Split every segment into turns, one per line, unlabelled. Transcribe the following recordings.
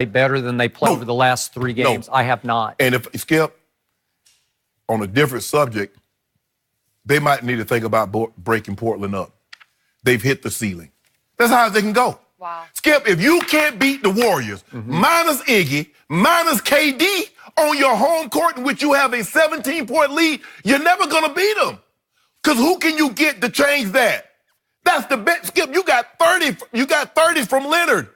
better than they played over the last 3 games. I have not.
And if Skip, on a different subject, they might need to think about breaking Portland up. They've hit the ceiling. That's how they can go.
Wow.
Skip, if you can't beat the Warriors, minus Iggy, minus KD on your home court in which you have a 17-point lead, you're never going to beat them. Because who can you get to change that? That's the best. Skip, you got 30. You got 30 from Leonard.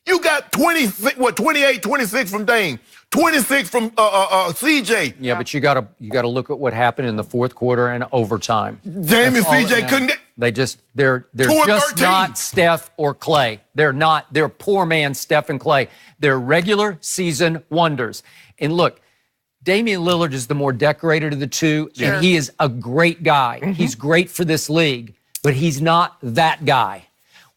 You got 28, 26 from Dame. 26 from CJ.
Yeah, but you gotta look at what happened in the fourth quarter and overtime.
Dame and CJ couldn't get.
They're just not Steph or Clay. They're not. They're poor man Steph and Clay. They're regular season wonders. And look, Damian Lillard is the more decorated of the two, and he is a great guy. He's great for this league, but he's not that guy.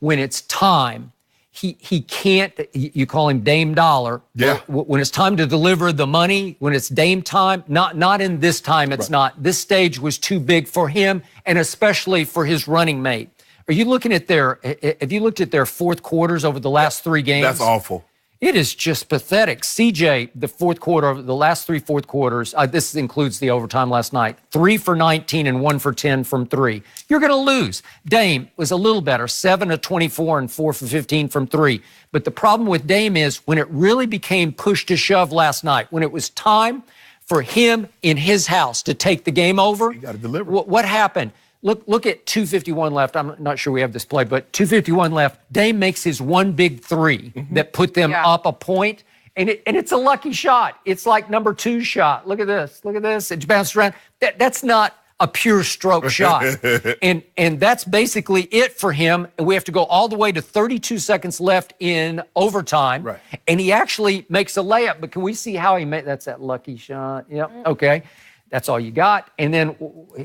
When it's time, he can't, you call him Dame Dollar.
Yeah.
When it's time to deliver the money, when it's Dame time, not in this time, it's not. This stage was too big for him, and especially for his running mate. Have you looked at their fourth quarters over the last 3 games?
That's awful.
It is just pathetic. CJ, the fourth quarter, the last 3 fourth quarters, this includes the overtime last night, 3 for 19 and 1 for 10 from 3. You're going to lose. Dame was a little better, 7 of 24 and 4 for 15 from 3. But the problem with Dame is when it really became push to shove last night, when it was time for him in his house to take the game over,
you got to deliver.
What happened? Look at 2:51 left. I'm not sure we have this play, but 2:51 left. Dame makes his one big 3 that put them up a point, and it's a lucky shot. It's like number 2 shot. Look at this. Look at this. It bounced around. That's not a pure stroke shot. and that's basically it for him. And we have to go all the way to 32 seconds left in overtime.
Right.
And he actually makes a layup. But can we see how he made that's that lucky shot? Yep. Okay. That's all you got. And then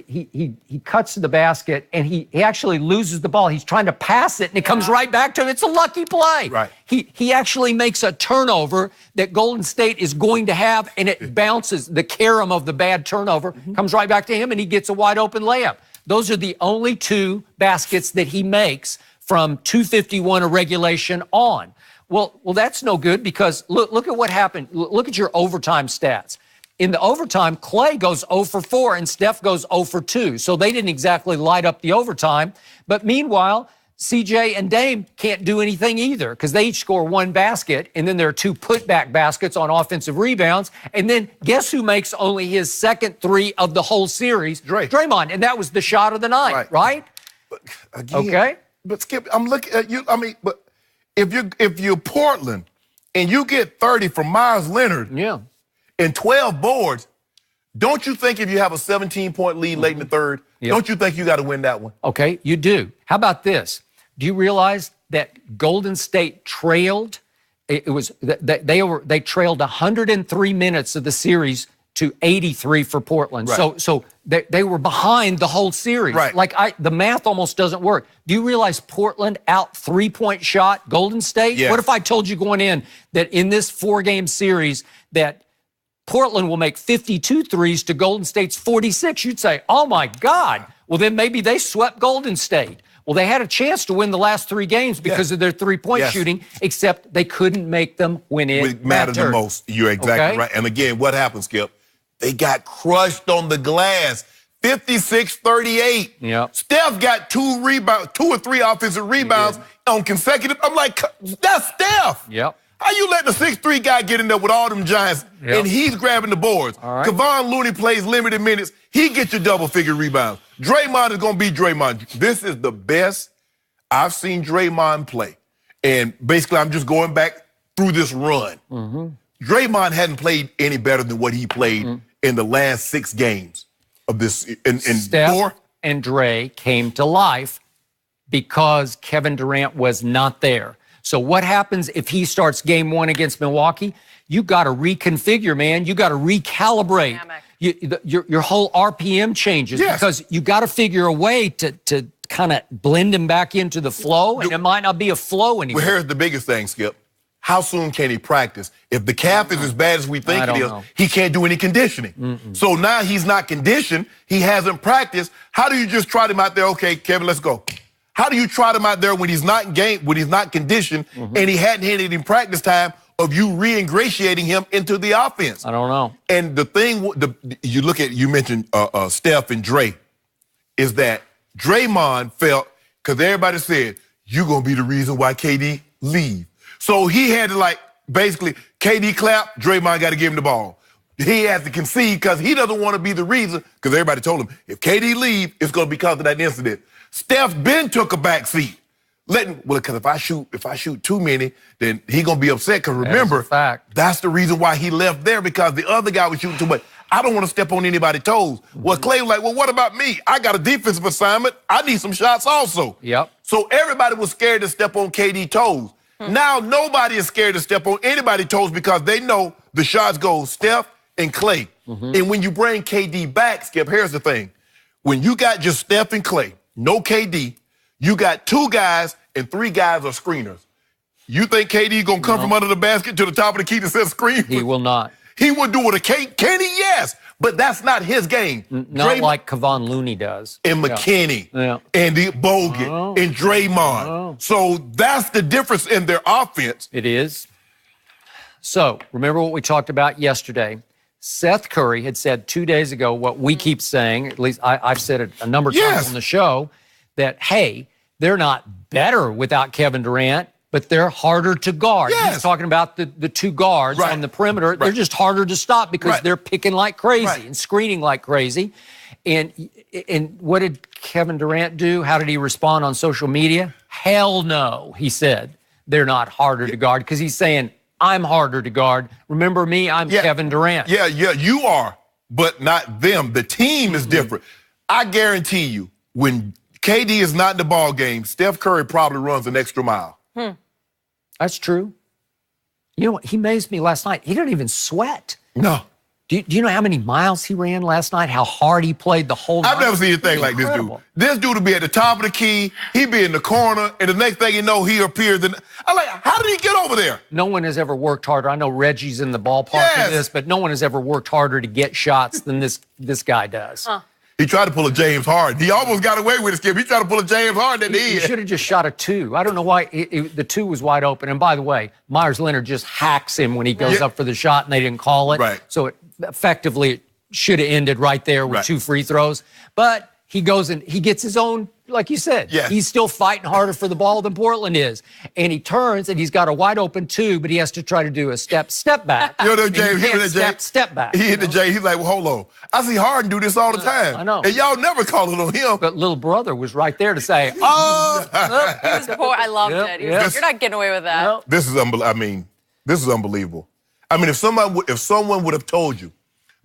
he cuts to the basket, and he actually loses the ball. He's trying to pass it, and it comes right back to him. It's a lucky play.
Right.
He actually makes a turnover that Golden State is going to have, and it bounces. The carom of the bad turnover comes right back to him, and he gets a wide-open layup. Those are the only 2 baskets that he makes from 2:51 of regulation on. Well, that's no good because look at what happened. Look at your overtime stats. In the overtime, Clay goes 0 for 4 and Steph goes 0 for 2. So they didn't exactly light up the overtime. But meanwhile, CJ and Dame can't do anything either because they each score 1 basket, and then there are 2 putback baskets on offensive rebounds. And then guess who makes only his second 3 of the whole series? Draymond. And that was the shot of the night, right?
But again,
okay.
But Skip, I'm looking at you. I mean, but if you're Portland and you get 30 from Myles Leonard, and 12 boards, don't you think if you have a 17-point lead late in the third, don't you think you got to win that one?
Okay, you do. How about this? Do you realize that Golden State trailed? They trailed 103 minutes of the series to 83 for Portland.
Right.
So they were behind the whole series.
Right.
The math almost doesn't work. Do you realize Portland out 3-point shot Golden State?
Yeah.
What if I told you going in that in this 4-game series that Portland will make 52 threes to Golden State's 46. You'd say, oh, my God. Well, then maybe they swept Golden State. Well, they had a chance to win the last 3 games because of their 3-point shooting, except they couldn't make them when it
mattered the most. You're exactly right. And again, what happened, Skip? They got crushed on the glass. 56-38.
Yep.
Steph got 2 rebounds, 2 or 3 offensive rebounds on consecutive. I'm like, that's Steph.
Yep.
How you let the 6'3" guy get in there with all them giants and he's grabbing the boards?
All right.
Kevon Looney plays limited minutes. He gets your double-figure rebounds. Draymond is going to be Draymond. This is the best I've seen Draymond play. And basically, I'm just going back through this run. Draymond hadn't played any better than what he played in the last 6 games of this.
Steph and Dre came to life because Kevin Durant was not there. So what happens if he starts game 1 against Milwaukee? You got to reconfigure, man. You got to recalibrate. Your whole RPM changes because you got to figure a way to kind of blend him back into the flow, and it might not be a flow anymore.
Well, here's the biggest thing, Skip. How soon can he practice? If the calf is as bad as we think it is, he can't do any conditioning. So now he's not conditioned. He hasn't practiced. How do you just trot him out there? Okay, Kevin, let's go. How do you trot him out there when he's not in game, when he's not conditioned, and he hadn't had any practice time of you re-ingratiating him into the offense.
I don't know.
And the thing, you mentioned Steph and Dre, is that Draymond felt, because everybody said, you're going to be the reason why KD leave. So he had to, like, basically, KD clap, Draymond got to give him the ball. He has to concede because he doesn't want to be the reason, because everybody told him, if KD leave, it's going to be because of that incident. Steph Ben took a back seat. Because if I shoot too many, then he going to be upset. Because remember, that's the reason why he left there, because the other guy was shooting too much. I don't want to step on anybody's toes. Well, Clay was like, well, what about me? I got a defensive assignment. I need some shots also.
Yep.
So everybody was scared to step on KD's toes. Now nobody is scared to step on anybody's toes because they know the shots go Steph and Clay. And when you bring KD back, Skip, here's the thing. When you got just Steph and Clay, no KD, you got 2 guys and 3 guys are screeners. You think KD going to come from under the basket to the top of the key to set screen?
He will not.
He would do it. Can he? Yes. But that's not his game.
Not like Kevon Looney does.
And McKinney. And the Bogut. And Draymond. So that's the difference in their offense.
It is. So remember what we talked about yesterday. Seth Curry had said 2 days ago what we keep saying, at least I've said it a number of times on the show, that, hey, they're not better without Kevin Durant, but they're harder to guard. He's talking about the 2 guards on the perimeter. They're just harder to stop because they're picking like crazy and screening like crazy. And what did Kevin Durant do? How did he respond on social media? Hell no, he said. They're not harder to guard, because he's saying, I'm harder to guard. Remember me, I'm Kevin Durant.
Yeah, you are, but not them. The team is different. I guarantee you, when KD is not in the ball game, Steph Curry probably runs an extra mile.
That's true. You know what? He amazed me last night. He didn't even sweat.
No.
Do you know how many miles he ran last night? How hard he played the whole night?
I've never seen anything like this dude. This dude would be at the top of the key, he'd be in the corner, and the next thing you know, he appears. I'm like, how did he get over there?
No one has ever worked harder. I know Reggie's in the ballpark in this, but no one has ever worked harder to get shots than this guy does.
He tried to pull a James Harden. He almost got away with it, Skip. He tried to pull a James Harden at the end.
He should have just shot a 2. I don't know why. The 2 was wide open. And by the way, Myers Leonard just hacks him when he goes up for the shot, and they didn't call it. So it effectively should have ended right there with 2 free throws. But he goes and he gets his own, like you said. He's still fighting harder for the ball than Portland is. And he turns, and he's got a wide open 2, but he has to try to do a step back.
You know, James,
step back.
He hit the J. He's like, well, hold on. I see Harden do this all the time.
I know.
And y'all never call it on him.
But little brother was right there to say,
He was I loved it. He was like, you're not getting away with that.
This is unbelievable. I mean, if someone would have told you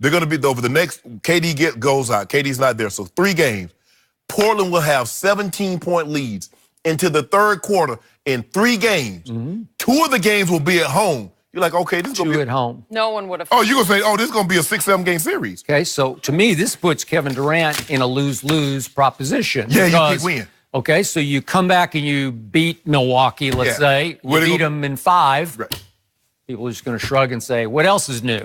they're going to be over the next, KD goes out. KD's not there. So 3 games. Portland will have 17-point leads into the 3rd quarter in 3 games. 2 of the games will be at home. You're like, okay, this is going to be
at home.
No one would have.
Oh, you're going to say, oh, this is going to be a 6-7 game series.
Okay, so to me, this puts Kevin Durant in a lose-lose proposition.
Yeah, you can't win.
Okay, so you come back and you beat Milwaukee, let's say. You beat them in 5. People are just going to shrug and say, what else is new?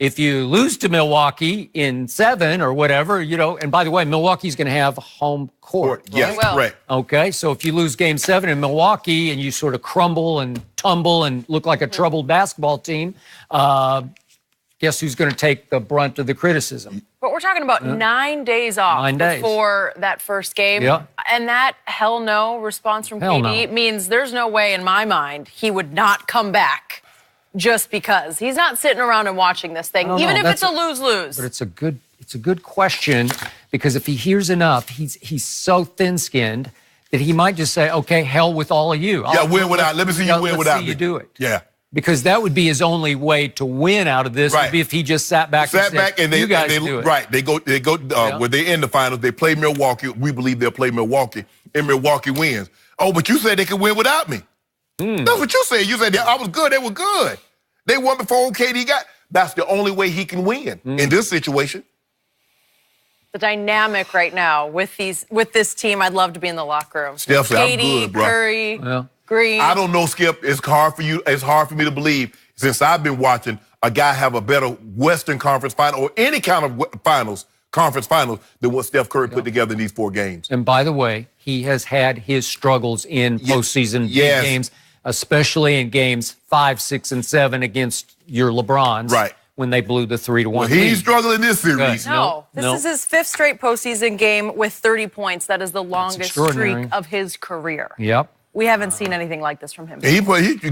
If you lose to Milwaukee in 7 or whatever, you know, and by the way, Milwaukee's going to have home court.
Yes, correct.
Okay, so if you lose Game 7 in Milwaukee and you sort of crumble and tumble and look like a troubled basketball team, guess who's going to take the brunt of the criticism?
But we're talking about 9 days off before that first game. And that hell no response from KD means there's no way in my mind he would not come back. Just because he's not sitting around and watching this thing, even if it's a lose-lose.
But it's a good question, because if he hears enough, he's so thin-skinned that he might just say, okay, hell with all of you.
Win without. Let me see you win without me.
You do it.
Yeah.
Because that would be his only way to win out of this. Would be if he just sat back and said, you guys do it.
They go. When they end the finals, they play Milwaukee. We believe they'll play Milwaukee, and Milwaukee wins. Oh, but you said they could win without me. That's what you said. You said I was good. They were good. They won before KD got. That's the only way he can win in this situation.
The dynamic right now with this team, I'd love to be in the locker room.
Steph said, I'm
KD,
good, bro.
Curry, Green.
I don't know, Skip. It's hard for me to believe, since I've been watching a guy have a better Western Conference final or any kind of conference finals than what Steph Curry put together in these 4 games.
And by the way, he has had his struggles in postseason big games. especially in games 5, 6, and 7 against your LeBrons.
Right.
When they blew the 3-1
Well,
lead.
he's struggling this series.
No, this is his 5th straight postseason game with 30 points. That is the longest streak of his career.
Yep.
We haven't seen anything like this from him.
He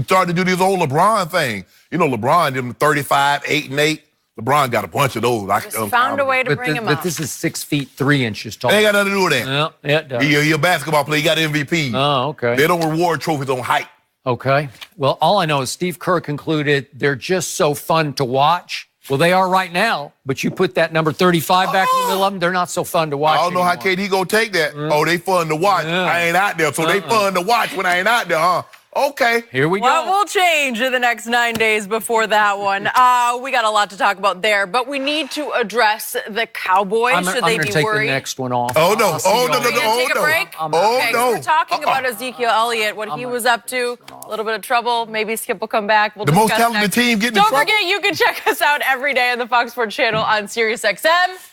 started to do this old LeBron thing. You know, LeBron did him 35, 8 and 8. LeBron got a bunch of those.
Just found a way to bring him up.
But this is 6 feet 3 inches tall.
They ain't got nothing to do with that.
Yeah, it does.
He a basketball player. He got MVP.
Oh, okay.
They don't reward trophies on height.
Okay. Well, all I know is Steve Kerr concluded they're just so fun to watch. Well, they are right now, but you put that number 35 back in the middle of them, they're not so fun to watch
I don't know
anymore.
how KD gonna take that. Oh, they fun to watch.
Yeah.
I ain't out there, so they fun to watch when I ain't out there, huh? Okay.
Here we go.
What will change in the next 9 days before that one? We got a lot to talk about there, but we need to address the Cowboys. Should they be worried?
I'm going to take the next one off.
Oh, no. Oh, no, no,
Are you
no.
gonna take a break?
Oh, no.
We're talking about Ezekiel Elliott, what he was up to, a little bit of trouble. Maybe Skip will come back. We'll
the most
discuss
talented
next.
team getting in
Don't
trouble.
forget, you can check us out every day on the Fox Sports Channel on SiriusXM.